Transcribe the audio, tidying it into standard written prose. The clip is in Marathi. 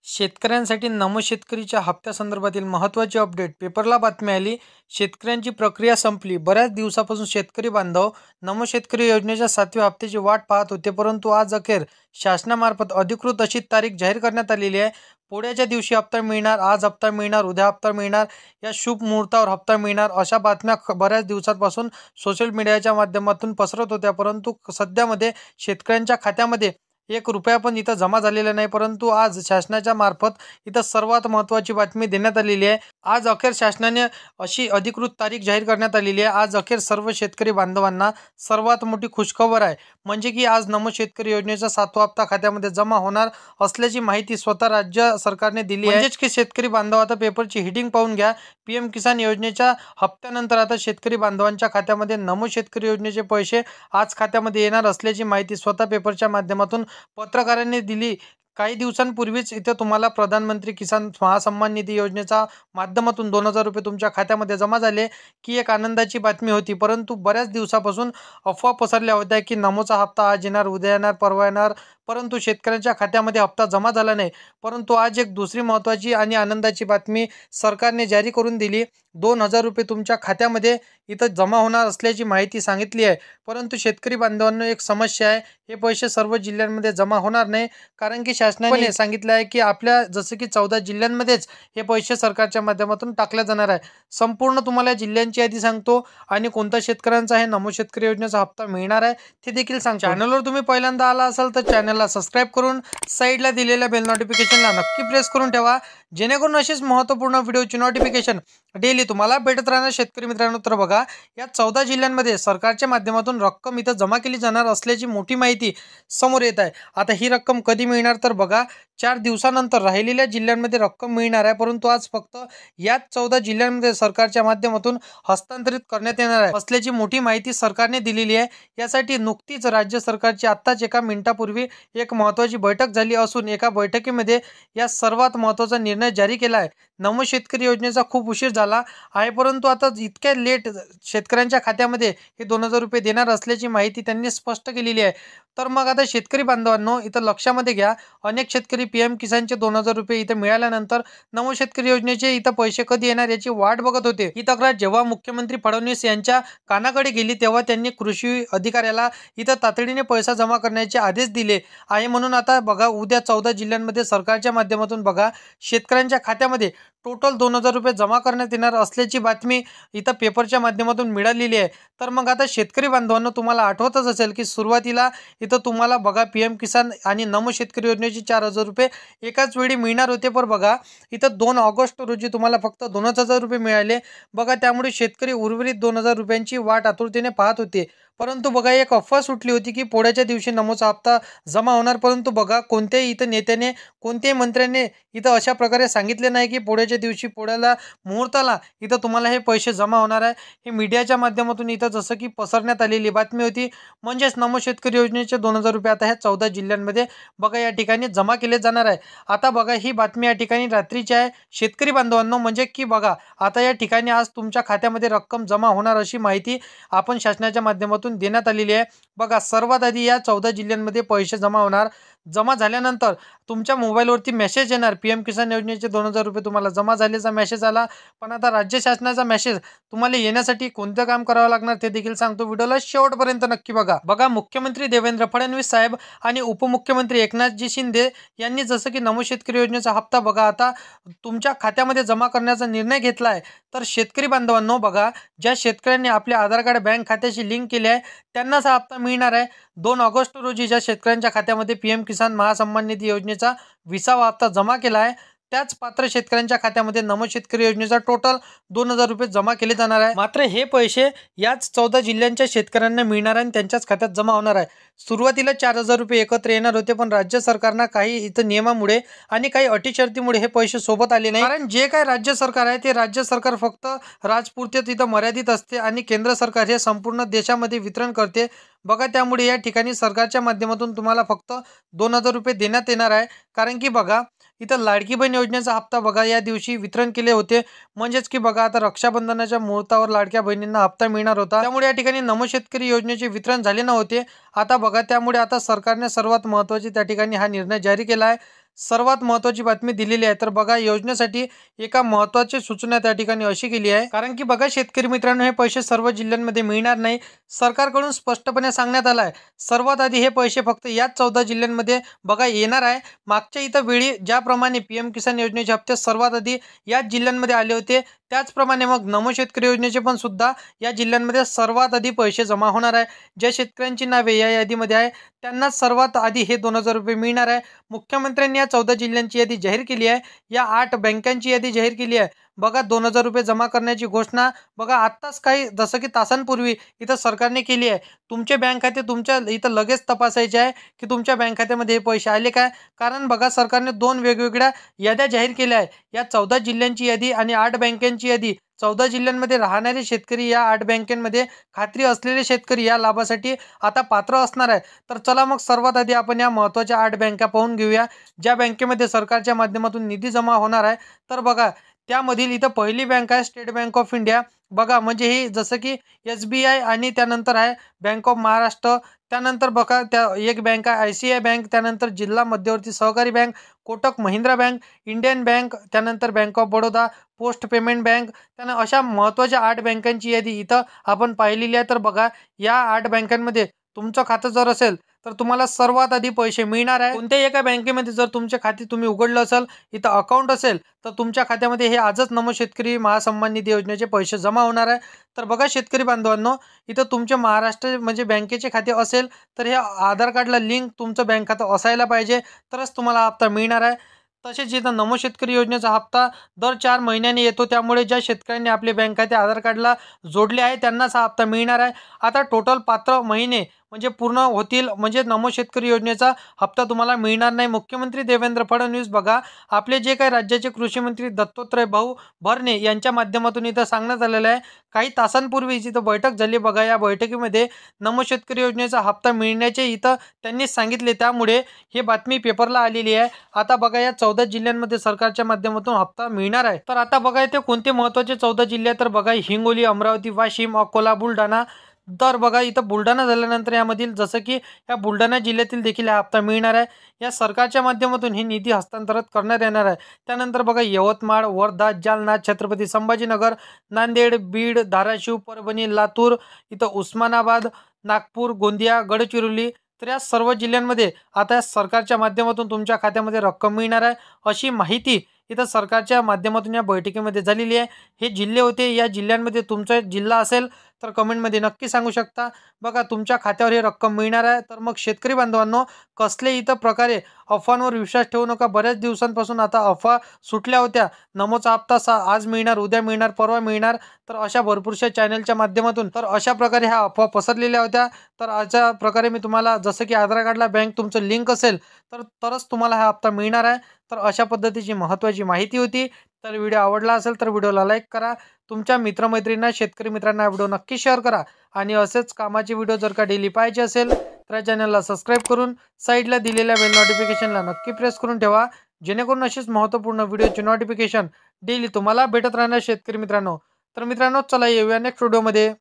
शेतकऱ्यांसाठी नमो शेतकरीच्या हप्त्यासंदर्भातील महत्त्वाची अपडेट. पेपरला बातमी आली, शेतकऱ्यांची प्रक्रिया संपली. बऱ्याच दिवसापासून शेतकरी बांधव नमो शेतकरी योजनेच्या 7व्या हप्त्याची वाट पाहत होते, परंतु आज अखेर शासनामार्फत अधिकृत अशी तारीख जाहीर करण्यात आलेली आहे. पोळ्याच्या दिवशी हप्ता मिळणार, आज हप्ता मिळणार, उद्या हप्ता मिळणार, या शुभ मुहूर्तावर हप्ता मिळणार, अशा बातम्या बऱ्याच दिवसांपासून सोशल मीडियाच्या माध्यमातून पसरत होत्या. परंतु सध्यामध्ये शेतकऱ्यांच्या खात्यामध्ये 1 रुपया पण इथं जमा झालेला नाही. परंतु आज शासनाच्या मार्फत इथं सर्वात महत्त्वाची बातमी देण्यात आलेली आहे. आज अखेर शासनाने अशी अधिकृत तारीख जाहीर करण्यात आलेली आहे. आज अखेर सर्व शेतकरी बांधवांना सर्वात मोठी खुशखबर आहे, म्हणजे की आज नमो शेतकरी योजनेचा 7वा हप्ता खात्यामध्ये जमा होणार असल्याची माहिती स्वतः राज्य सरकारने दिली आहे. म्हणजेच की शेतकरी बांधव, आता पेपरची हेडिंग पाहून घ्या. PM किसान योजनेच्या हप्त्यानंतर आता शेतकरी बांधवांच्या खात्यामध्ये नमो शेतकरी योजनेचे पैसे आज खात्यामध्ये येणार असल्याची माहिती स्वतः पेपरच्या माध्यमातून पत्रकारांनी दिली. काही दिवसांपूर्वीच इथं तुम्हाला प्रधानमंत्री किसान महासन्मान निधी योजनेच्या माध्यमातून 2,000 रुपये तुमच्या खात्यामध्ये जमा झाले की एक आनंदाची बातमी होती. परंतु बऱ्याच दिवसापासून अफवा पसरल्या होत्या की नमोचा हप्ता आज येणार, उद्या येणार, परवा येणार, परंतु शेतकऱ्यांच्या खात्यामध्ये हप्ता जमा झाला नाही. परंतु आज एक दुसरी महत्त्वाची आणि आनंदाची बातमी सरकारने जारी करून दिली. 2,000 रुपये तुमच्या खात्यामध्ये इथं जमा होणार असल्याची माहिती सांगितली आहे. परंतु शेतकरी बांधवांना एक समस्या आहे, हे पैसे सर्व जिल्ह्यांमध्ये जमा होणार नाही, कारण की शासनाने सांगितलं आहे की आपल्या जसं की 14 जिल्ह्यांमध्येच हे पैसे सरकारच्या माध्यमातून टाकल्या जाणार आहे. संपूर्ण तुम्हाला जिल्ह्यांची यादी सांगतो आणि कोणत्या शेतकऱ्यांचा हे नमो शेतकरी योजनेचा हप्ता मिळणार आहे ते देखील सांगतो. चॅनलवर तुम्ही पहिल्यांदा आला असाल तर चॅनलला सबस्क्राईब करून साईडला दिलेल्या बेल नोटिफिकेशनला नक्की प्रेस करून ठेवा, जेणेकरून अशीच महत्त्वपूर्ण व्हिडिओची नोटिफिकेशन डेली तुम्हाला भेटत राहणार. शेतकरी मित्रांनो, तर बघा, या 14 जिल्ह्यांमध्ये सरकारच्या माध्यमातून रक्कम इथं जमा केली जाणार असल्याची मोठी माहिती समोर येत आहे. आता ही रक्कम कधी मिळणार, तर बघा, 4 दिवसानंतर राहिलेल्या जिल्ह्यांमध्ये रक्कम मिळणार आहे. परंतु आज फक्त याच 14 जिल्ह्यांमध्ये सरकारच्या माध्यमातून हस्तांतरित करण्यात येणार आहे असल्याची मोठी माहिती सरकारने दिलेली आहे. यासाठी नुकतीच राज्य सरकारची आत्ताच एका मिनिटापूर्वी एक महत्त्वाची बैठक झाली असून एका बैठकीमध्ये या सर्वात महत्त्वाचा निर्णय जारी केला आहे. नमो शेतकरी योजनेचा खूप उशीर झाला आहे, परंतु आता इतक्या लेट शेतकऱ्यांच्या खात्यामध्ये हे 2,000 रुपये देणार असल्याची माहिती त्यांनी स्पष्ट केलेली आहे. तर मग आता शेतकरी बांधवांनो, इथं लक्षामध्ये घ्या, अनेक शेतकरी PM किसानचे 2,000 रुपये इथं मिळाल्यानंतर नमो शेतकरी योजनेचे इथं पैसे कधी येणार याची वाट बघत होते. ही तक्रार जेव्हा मुख्यमंत्री फडणवीस यांच्या कानाकडे गेली तेव्हा त्यांनी कृषी अधिकाऱ्याला इथं तातडीने पैसा जमा करण्याचे आदेश दिले आहे. म्हणून आता बघा, उद्या 14 जिल्ह्यांमध्ये सरकारच्या माध्यमातून बघा शेतकऱ्यांच्या खात्यामध्ये टोटल 2,000 रुपये जमा करण्यात येणार असल्याची बातमी इथं पेपरच्या माध्यमातून मिळालेली आहे. तर मग आता शेतकरी बांधवांना तुम्हाला आठवतच असेल की सुरुवातीला इथं तुम्हाला बघा PM किसान आणि नमो शेतकरी योजनेचे 4,000 रुपये एकाच वेळी मिळणार होते. पण बघा, इथं 2 ऑगस्ट रोजी तुम्हाला फक्त 2,000 रुपये मिळाले. बघा, त्यामुळे शेतकरी उर्वरित 2,000 रुपयांची वाट आतुरतेने पाहत होते. परंतु बघा, एक अफवा सुटली होती की पोळ्याच्या दिवशी नमोचा हप्ता जमा होणार. परंतु बघा, कोणत्याही इथं नेत्याने, कोणत्याही मंत्र्याने इथं अशा प्रकारे सांगितले नाही की पोळ्याच्या दिवशी, पोळ्याला मुहूर्ताला इथं तुम्हाला हे पैसे जमा होणार आहे. हे मीडियाच्या माध्यमातून इथं जसं की पसरण्यात आलेली बातमी होती. म्हणजेच नमो शेतकरी योजनेचे 2,000 रुपये आता ह्या 14 जिल्ह्यांमध्ये बघा या ठिकाणी जमा केले जाणार आहे. आता बघा, ही बातमी या ठिकाणी रात्रीची आहे शेतकरी बांधवांनो, म्हणजे की बघा, आता या ठिकाणी आज तुमच्या खात्यामध्ये रक्कम जमा होणार अशी माहिती आपण शासनाच्या माध्यमातून देण्यात आलेली आहे. बघा, सर्वात आधी या 14 जिल्ह्यांमध्ये पैसे जमा होणार. जमा झाल्यानंतर तुमच्या मोबाईलवरती मेसेज येणार, PM किसान योजनेचे 2,000 रुपये तुम्हाला जमा झाल्याचा मेसेज आला. पण आता राज्य शासनाचा मेसेज तुम्हाला येण्यासाठी कोणतं काम करावं लागणार ते देखील सांगतो. व्हिडिओला शेवटपर्यंत नक्की बघा. बघा, मुख्यमंत्री देवेंद्र फडणवीस साहेब आणि उपमुख्यमंत्री एकनाथजी शिंदे यांनी जसं की नमो शेतकरी योजनेचा हप्ता बघा आता तुमच्या खात्यामध्ये जमा करण्याचा निर्णय घेतला आहे. तर शेतकरी बांधवांनो, बघा, ज्या शेतकऱ्यांनी आपले आधार कार्ड बँक खात्याशी लिंक केले आहे त्यांनाच हा हप्ता मिळणार आहे. 2 ऑगस्ट रोजी ज्या शेतकऱ्यांच्या खात्यामध्ये PM किसान महासन्मान निधी योजनेचा 20वा हप्ता जमा केला आहे, त्याच पात्र शेतकऱ्यांच्या खात्यामध्ये नमो शेतकरी योजनेचा टोटल 2,000 रुपये जमा केले जाणार आहे. मात्र हे पैसे याच 14 जिल्ह्यांच्या शेतकऱ्यांना मिळणार आहे आणि त्यांच्याच खात्यात जमा होणार आहे. सुरुवातीला 4,000 रुपये एकत्र येणार होते, पण राज्य सरकारनं काही इथं नियमामुळे आणि काही अटी शर्तीमुळे हे पैसे सोबत आले नाही. कारण जे काय राज्य सरकार आहे ते राज्य सरकार फक्त राजपुरते तिथं मर्यादित असते आणि केंद्र सरकार हे संपूर्ण देशामध्ये वितरण करते. बघा, त्यामुळे या ठिकाणी सरकारच्या माध्यमातून तुम्हाला फक्त 2,000 रुपये देण्यात येणार आहे. कारण की बघा, इथं लाडकी बहीण योजनेचा हप्ता बघा या दिवशी वितरण केले होते. म्हणजेच की बघा, आता रक्षाबंधनाच्या मुहूर्तावर लाडक्या बहिणींना हप्ता मिळणार होता. त्यामुळे या ठिकाणी नमो शेतकरी योजनेचे वितरण झाले नव्हते. आता बघा, त्यामुळे आता सरकारने सर्वात महत्त्वाचे त्या ठिकाणी हा निर्णय जारी केला आहे. सर्वात महत्त्वाची बातमी दिलेली आहे। तर बघा योजनेसाठी एका महत्त्वाची सूचना त्या ठिकाणी अशी केली आहे, कारण की बघा शेतकरी मित्रांनो, हे पैसे सर्व जिल्ह्यांमध्ये मिळणार नाही। सरकारकडून स्पष्टपणे सांगण्यात आलं आहे, सर्वात आधी हे पैसे फक्त याच 14 जिल्ह्यांमध्ये बघा येणार आहे। मागच्या इथं वेळी ज्याप्रमाणे पीएम किसान योजनेचे हप्ते सर्वात आधी याच जिल्ह्यांमध्ये आले होते, त्याचप्रमाणे मग नमो शेतकरी योजनेचे पण सुद्धा या जिल्ह्यांमध्ये सर्वात आधी पैसे जमा होणार आहे। ज्या शेतकऱ्यांची नावे या यादीमध्ये आहे त्यांना सर्वात आधी हे 2000 रुपये मिळणार आहे। मुख्यमंत्र्यांनी या 14 जिल्ह्यांची यादी जाहीर केली आहे, या 8 बँकांची यादी जाहीर केली आहे। बघा 2000 रुपये जमा करण्याची घोषणा बघा आत्ताच काही जसं की तासांपूर्वी इथं सरकारने केली आहे। तुमचे बँक खाते तुमच्या इथं लगेच तपासायचे आहे की तुमच्या बँक खात्यामध्ये हे पैसे आले काय, कारण बघा सरकारने 2 वेगवेगळ्या याद्या जाहीर केल्या आहे। या 14 जिल्ह्यांची यादी आणि 8 बँकांची यादी। 14 जिल्ह्यांमध्ये राहणारे शेतकरी, या 8 बँकांमध्ये खात्री असलेले शेतकरी या लाभासाठी आता पात्र असणार आहे। तर चला मग सर्वात आधी आपण या महत्त्वाच्या 8 बँका पाहून घेऊया, ज्या बँकेमध्ये सरकारच्या माध्यमातून निधी जमा होणार आहे। तर बघा त्यामधील इथं पहिली बँक आहे स्टेट बँक ऑफ इंडिया। बघा म्हणजे ही जसं की SBI आणि त्यानंतर आहे बँक ऑफ महाराष्ट्र। त्यानंतर बघा त्या एक बँक आहे ICICI बँक, त्यानंतर जिल्हा मध्यवर्ती सहकारी bank, Kotak Mahindra bank, Indian bank, त्यानंतर bank of Baroda, post payment bank. त्यानं अशा महत्त्वाच्या 8 बँकांची यादी इथं आपण पाहिलेली आहे। तर बघा या 8 बँकांमध्ये तुमचं खातं जर असेल तर तुम्हाला सर्वात आधी पैसे मिळणार आहे। कोणत्याही एका बँकेमध्ये जर तुमचे खाते तुम्ही उघडलं असेल, इथं अकाउंट असेल, तर तुमच्या खात्यामध्ये हे आजच नमो शेतकरी महासन्मान निधी योजनेचे पैसे जमा होणार आहे। तर बघा शेतकरी बांधवांनो, इथं तुमचे महाराष्ट्र म्हणजे बँकेचे खाते असेल तर हे आधार कार्डला लिंक तुमचं बँक खातं असायला पाहिजे, तरच तुम्हाला हप्ता मिळणार आहे। तसेच इथं नमो शेतकरी योजनेचा हप्ता दर 4 महिन्यांनी येतो, त्यामुळे ज्या शेतकऱ्यांनी आपले बँक खाते आधार कार्डला जोडले आहे त्यांनाच हा हप्ता मिळणार आहे। आता टोटल पात्र महिने म्हणजे पूर्ण होतील, म्हणजे नमो शेतकरी योजनेचा हप्ता तुम्हाला मिळणार नाही। मुख्यमंत्री देवेंद्र फडणवीस बघा आपले जे काही राज्याचे कृषी मंत्री दत्तात्रय भाऊ भरणे यांच्या माध्यमातून इथं सांगण्यात आलेलं आहे। काही तासांपूर्वीच इथं बैठक झाली बघा, या बैठकीमध्ये नमो शेतकरी योजनेचा हप्ता मिळण्याचे इथं त्यांनीच सांगितले, त्यामुळे हे बातमी पेपरला आलेली आहे। आता बघा या 14 जिल्ह्यांमध्ये सरकारच्या माध्यमातून हप्ता मिळणार आहे। तर आता बघा इथे कोणते महत्त्वाचे 14 जिल्हे, तर बघा हिंगोली, अमरावती, वाशिम, अकोला, बुलढाणा। तर बघा इथं बुलढाणा झाल्यानंतर यामधील जसं की या बुलढाणा जिल्ह्यातील देखील हा हप्ता मिळणार आहे। या सरकारच्या माध्यमातून ही निधी हस्तांतरित करण्यात येणार आहे। त्यानंतर बघा यवतमाळ, वर्धा, जालना, छत्रपती संभाजीनगर, नांदेड, बीड, धाराशिव, परभणी, लातूर, इथं उस्मानाबाद, नागपूर, गोंदिया, गडचिरोली। तर या सर्व जिल्ह्यांमध्ये आता सरकारच्या माध्यमातून तुमच्या खात्यामध्ये रक्कम मिळणार आहे, अशी माहिती इथं सरकारच्या माध्यमातून या बैठकीमध्ये झालेली आहे। हे जिल्हे होते, या जिल्ह्यांमध्ये तुमचा जिल्हा असेल तर कमेंटमध्ये नक्की सांगू शकता। बघा तुमच्या खात्यावर ही रक्कम मिळणार आहे। तर मग शेतकरी बांधवांनो, कसले इथं प्रकारे अफवांवर विश्वास ठेवू नका। बऱ्याच दिवसांपासून आता अफवा सुटल्या होत्या, नमोचा हप्ता आज मिळणार, उद्या मिळणार, परवा मिळणार, तर अशा भरपूरशा चॅनलच्या माध्यमातून तर अशा प्रकारे ह्या अफवा पसरलेल्या होत्या। तर अशा प्रकारे मी तुम्हाला जसं की आधार कार्डला बँक तुमचं लिंक असेल तरच तुम्हाला हा हप्ता मिळणार आहे। तर अशा पद्धतीची महत्त्वाची माहिती होती। तर व्हिडिओ आवडला असेल तर व्हिडिओला लाईक करा, तुमच्या मित्रमैत्रिणींना, शेतकरी मित्रांना व्हिडिओ नक्की शेअर करा, आणि असेच कामाचे व्हिडिओ जर का डेली पाहिजे असेल तर या चॅनलला सबस्क्राईब करून साईडला दिलेल्या बेल नोटिफिकेशनला नक्की प्रेस करून ठेवा, जेणेकरून अशीच महत्त्वपूर्ण व्हिडिओची नोटिफिकेशन डेली तुम्हाला भेटत राहणार शेतकरी मित्रांनो। तर मित्रांनो चला येऊया नेक्स्ट व्हिडिओमध्ये।